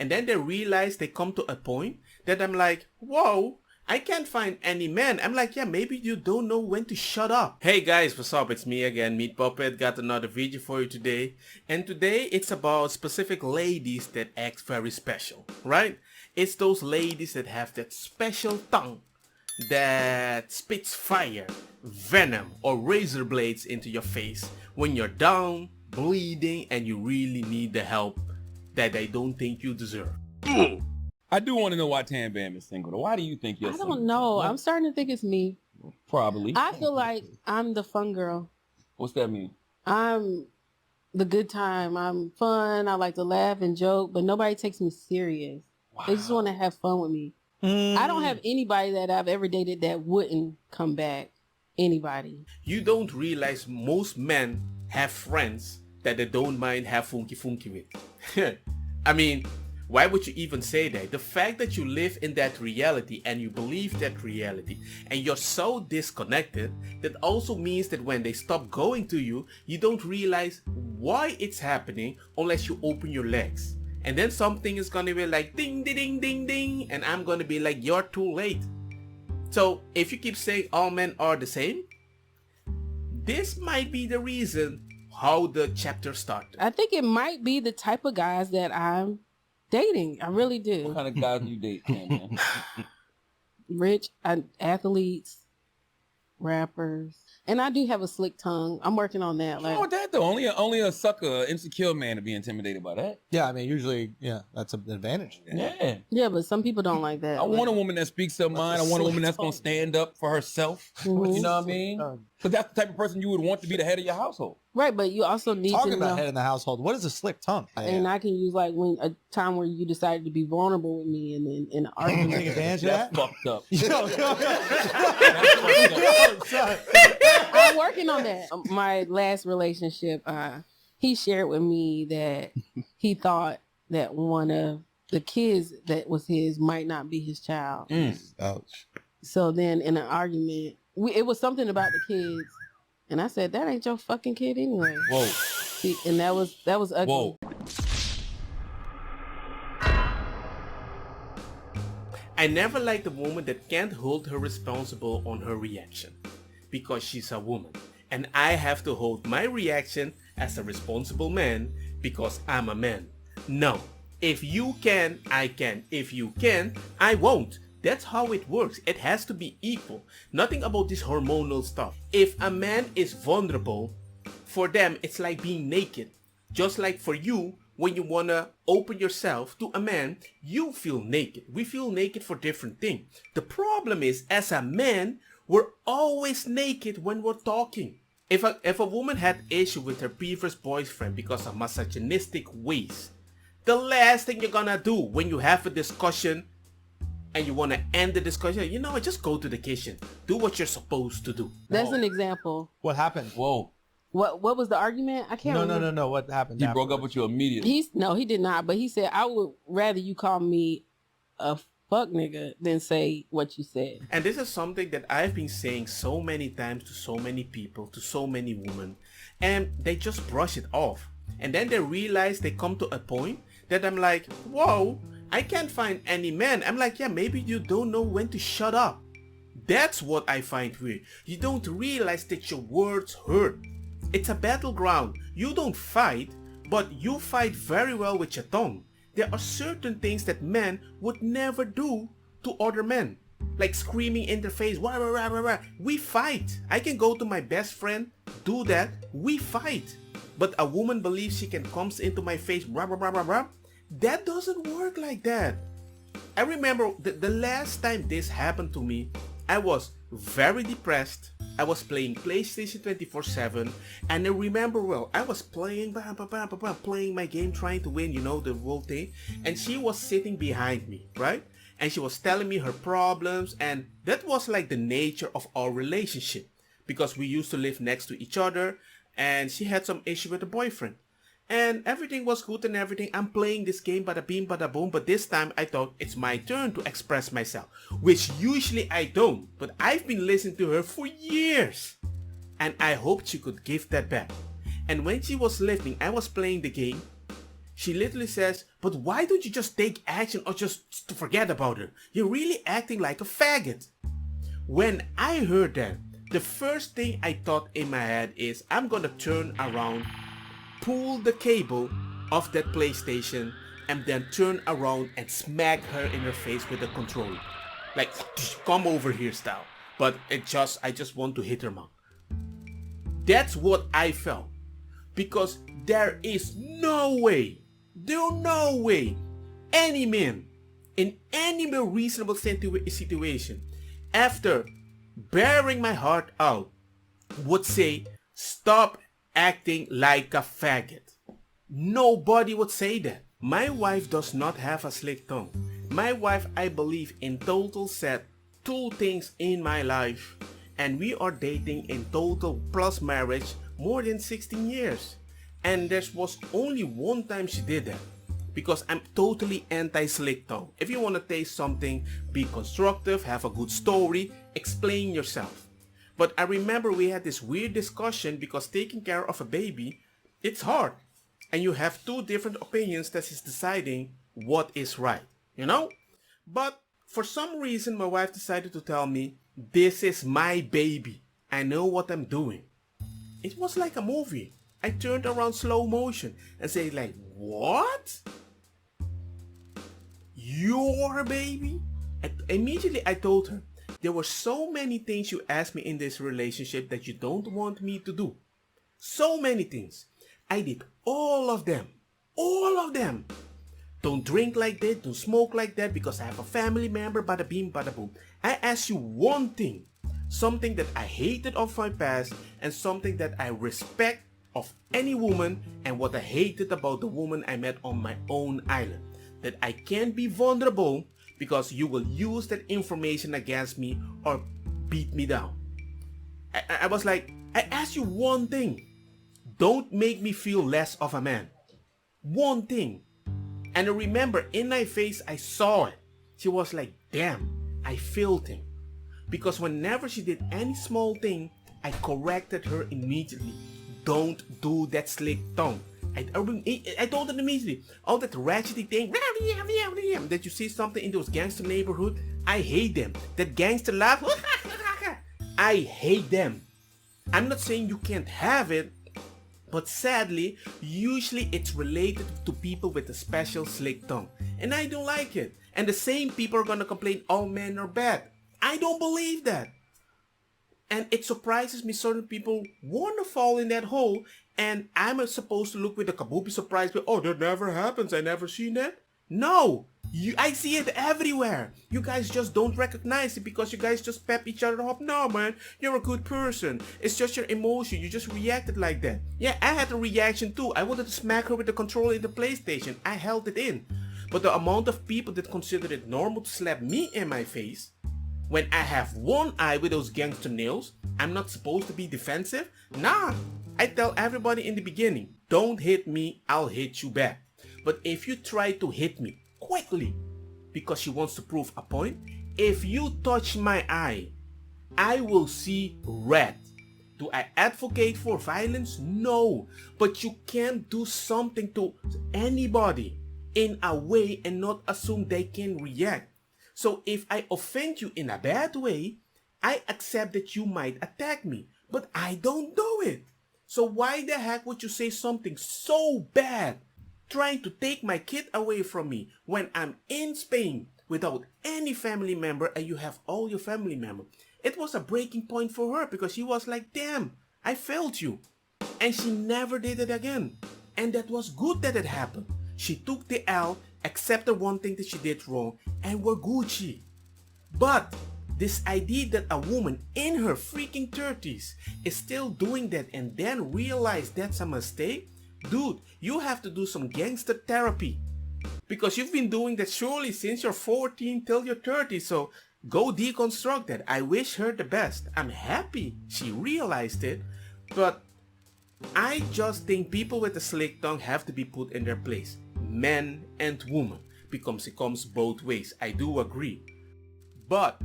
And then they realize they come to a point that I'm like, whoa, I can't find any men. I'm like, yeah, maybe you don't know when to shut up. Hey guys, what's up? It's me again, Meat Puppet. Got another video for you today. And today it's about specific ladies that act very special, right? It's those ladies that have that special tongue that spits fire, venom, or razor blades into your face when you're down, bleeding, and you really need the help that they don't think you deserve. I do want to know why Tan Bam is single. Why do you think you're single? I don't know. What? I'm starting to think it's me. Probably. I feel like I'm the fun girl. What's that mean? I'm the good time. I'm fun. I like to laugh and joke, but nobody takes me serious. Wow. They just want to have fun with me. I don't have anybody that I've ever dated that wouldn't come back. Anybody. You don't realize most men have friends that they don't mind have funky with. I mean, why would you even say that? The fact that you live in that reality and you believe that reality and you're so disconnected, that also means that when they stop going to you, you don't realize why it's happening unless you open your legs. And then something is gonna be like ding ding ding ding ding, and I'm gonna be like, you're too late. So if you keep saying all men are the same, this might be the reason how the chapter started. I think it might be the type of guys that I'm dating. I really do. What kind of guys do you date, man? Rich, athletes, rappers. And I do have a slick tongue. I'm working on that. Like, that though. Only a sucker, insecure man to be intimidated by that. Yeah, I mean, usually, yeah, that's an advantage. Yeah. Yeah, but some people don't like that. I want a woman that speaks her mind. I want a woman that's going to stand up for herself. Mm-hmm. You know what I mean? Because that's the type of person you would want to be the head of your household. Right, but you also need Talking to know. About head in the household, what is a slick tongue? And I can use like when a time where you decided to be vulnerable with me and in an argument. Take advantage of that? That's fucked up. I'm working on that. My last relationship, he shared with me that he thought that one of the kids that was his might not be his child. Ouch. So then in an argument, it was something about the kids. And I said, that ain't your fucking kid anyway. Whoa. See, and that was ugly. Whoa. I never liked a woman that can't hold her responsible on her reaction. Because she's a woman. And I have to hold my reaction as a responsible man because I'm a man. No. If you can, I can. If you can, I won't. That's how it works. It has to be equal. Nothing about this hormonal stuff. If a man is vulnerable, for them it's like being naked. Just like for you, when you want to open yourself to a man, you feel naked. We feel naked for different things. The problem is, as a man, we're always naked when we're talking. If a woman had issue with her previous boyfriend because of misogynistic ways, the last thing you're gonna do when you have a discussion and you want to end the discussion, you know, just go to the kitchen. Do what you're supposed to do. That's an example. What happened? Whoa. What was the argument? I can't remember. No. What happened? He broke up with you immediately. No, he did not. But he said, I would rather you call me a fuck nigga than say what you said. And this is something that I've been saying so many times to so many people, to so many women, and they just brush it off. And then they realize they come to a point that I'm like, whoa, I can't find any men. I'm like, yeah, maybe you don't know when to shut up. That's what I find weird. You don't realize that your words hurt. It's a battleground. You don't fight, but you fight very well with your tongue. There are certain things that men would never do to other men. Like screaming in their face, wah, wah, wah, wah, wah. We fight. I can go to my best friend, do that, we fight. But a woman believes she can come into my face, rah, rah, rah, rah, rah. That doesn't work like that. I remember the last time this happened to me, I was very depressed. I was playing PlayStation 24/7, and I remember well, I was playing my game, trying to win, you know, the whole thing, and she was sitting behind me, right? And she was telling me her problems, and that was like the nature of our relationship, because we used to live next to each other, and she had some issue with a boyfriend. And everything was good and everything. I'm playing this game, bada bing, bada boom. But this time I thought it's my turn to express myself, which usually I don't. But I've been listening to her for years. And I hoped she could give that back. And when she was leaving, I was playing the game. She literally says, but why don't you just take action or just to forget about her? You're really acting like a faggot. When I heard that, the first thing I thought in my head is, I'm gonna turn around, pull the cable of that PlayStation, and then turn around and smack her in her face with the controller. Like, come over here style. But I just want to hit her mouth. That's what I felt. Because there is no way any man in any more reasonable situation, after bearing my heart out, would say, stop acting like a faggot. Nobody would say that. My wife does not have a slick tongue. My wife, I believe, in total said 2 things in my life, and we are dating in total plus marriage more than 16 years. And there was only one time she did that, because I'm totally anti-slick tongue. If you want to taste something, be constructive, have a good story, explain yourself. But I remember we had this weird discussion because taking care of a baby, it's hard. And you have 2 different opinions that is deciding what is right, you know? But for some reason, my wife decided to tell me, this is my baby. I know what I'm doing. It was like a movie. I turned around slow motion and say like, what? Your baby? Immediately I told her, there were so many things you asked me in this relationship that you don't want me to do. So many things. I did all of them. All of them. Don't drink like that, don't smoke like that because I have a family member, bada beam, bada boom. I asked you one thing. Something that I hated of my past and something that I respect of any woman and what I hated about the woman I met on my own island. That I can't be vulnerable because you will use that information against me or beat me down. I was like, I asked you one thing. Don't make me feel less of a man. One thing. And I remember in my face, I saw it. She was like, damn, I failed him. Because whenever she did any small thing, I corrected her immediately. Don't do that slick tongue. I told her immediately. All that ratchety thing, that you see something in those gangster neighborhood, I hate them. That gangster laugh, I hate them. I'm not saying you can't have it, but sadly, usually it's related to people with a special slick tongue. And I don't like it. And the same people are gonna complain all men are bad. I don't believe that. And it surprises me certain people want to fall in that hole, and I'm supposed to look with a kabuki surprise, but oh, that never happens, I never seen that. No, I see it everywhere. You guys just don't recognize it because you guys just pep each other up. No man, you're a good person. It's just your emotion, you just reacted like that. Yeah, I had a reaction too. I wanted to smack her with the controller in the PlayStation. I held it in. But the amount of people that consider it normal to slap me in my face, when I have one eye with those gangster nails, I'm not supposed to be defensive? Nah, I tell everybody in the beginning, don't hit me, I'll hit you back. But if you try to hit me quickly, because she wants to prove a point, if you touch my eye, I will see red. Do I advocate for violence? No, but you can't do something to anybody in a way and not assume they can react. So if I offend you in a bad way, I accept that you might attack me, but I don't do it. So why the heck would you say something so bad, trying to take my kid away from me when I'm in Spain without any family member and you have all your family members? It was a breaking point for her because she was like, damn, I failed you. And she never did it again. And that was good that it happened. She took the L, accepted one thing that she did wrong, and we're Gucci. But this idea that a woman in her freaking 30s is still doing that and then realize that's a mistake, dude, you have to do some gangster therapy. Because you've been doing that surely since you're 14 till you're 30, so go deconstruct that. I wish her the best. I'm happy she realized it, but I just think people with a slick tongue have to be put in their place. Men and women, because it comes both ways. I do agree. But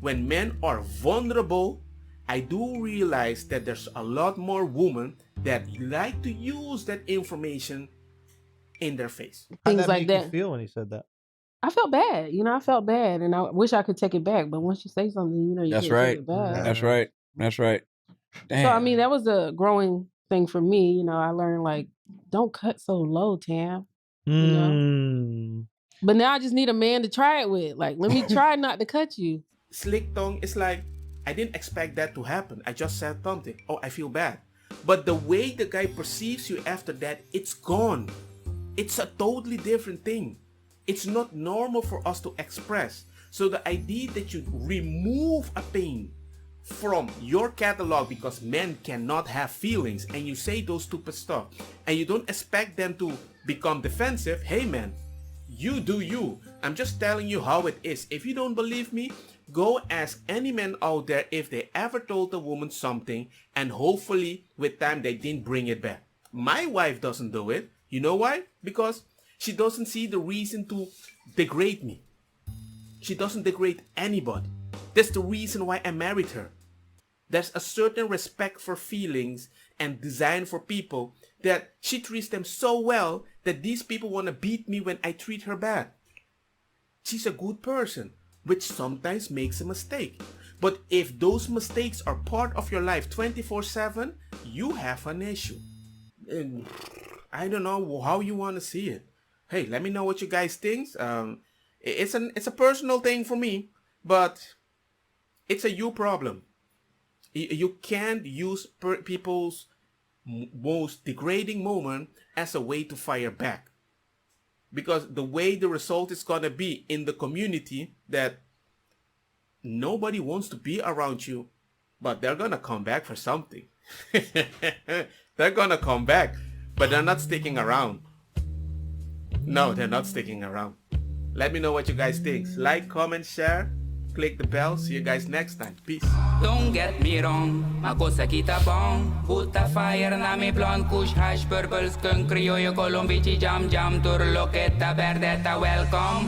when men are vulnerable, I do realize that there's a lot more women that like to use that information in their face. How'd Things that like make you that. feel when he said that? I felt bad. I felt bad, and I wish I could take it back. But once you say something, you That's can't right. take it back. That's right. That's right. Damn. So I mean, that was a growing thing for me. I learned like, don't cut so low, Tam. But now I just need a man to try it with. Like, let me try not to cut you. Slick tongue is like, I didn't expect that to happen. I just said something. Oh, I feel bad. But the way the guy perceives you after that, it's gone. It's a totally different thing. It's not normal for us to express. So the idea that you remove a pain from your catalog because men cannot have feelings, and you say those stupid stuff, and you don't expect them to become defensive. Hey man, you do you. I'm just telling you how it is. If you don't believe me, go ask any man out there if they ever told a woman something and hopefully with time they didn't bring it back. My wife doesn't do it. You know why? Because she doesn't see the reason to degrade me. She doesn't degrade anybody. That's the reason why I married her. There's a certain respect for feelings and design for people that she treats them so well that these people want to beat me when I treat her bad. She's a good person, which sometimes makes a mistake. But if those mistakes are part of your life 24/7, you have an issue. And I don't know how you want to see it. Hey, let me know what you guys think. It's a personal thing for me, but it's a you problem. You can't use people's most degrading moment as a way to fire back. Because the way the result is going to be in the community that nobody wants to be around you, but they're going to come back for something. They're going to come back, but they're not sticking around. No, they're not sticking around. Let me know what you guys think. Like, comment, share, click the bell. See you guys next time. Peace. Don't get me wrong, makosa kita bong. Buta fire na mi blonde kush hash purple skunk criollo colombici jam jam turlo que ta verdeta welcome.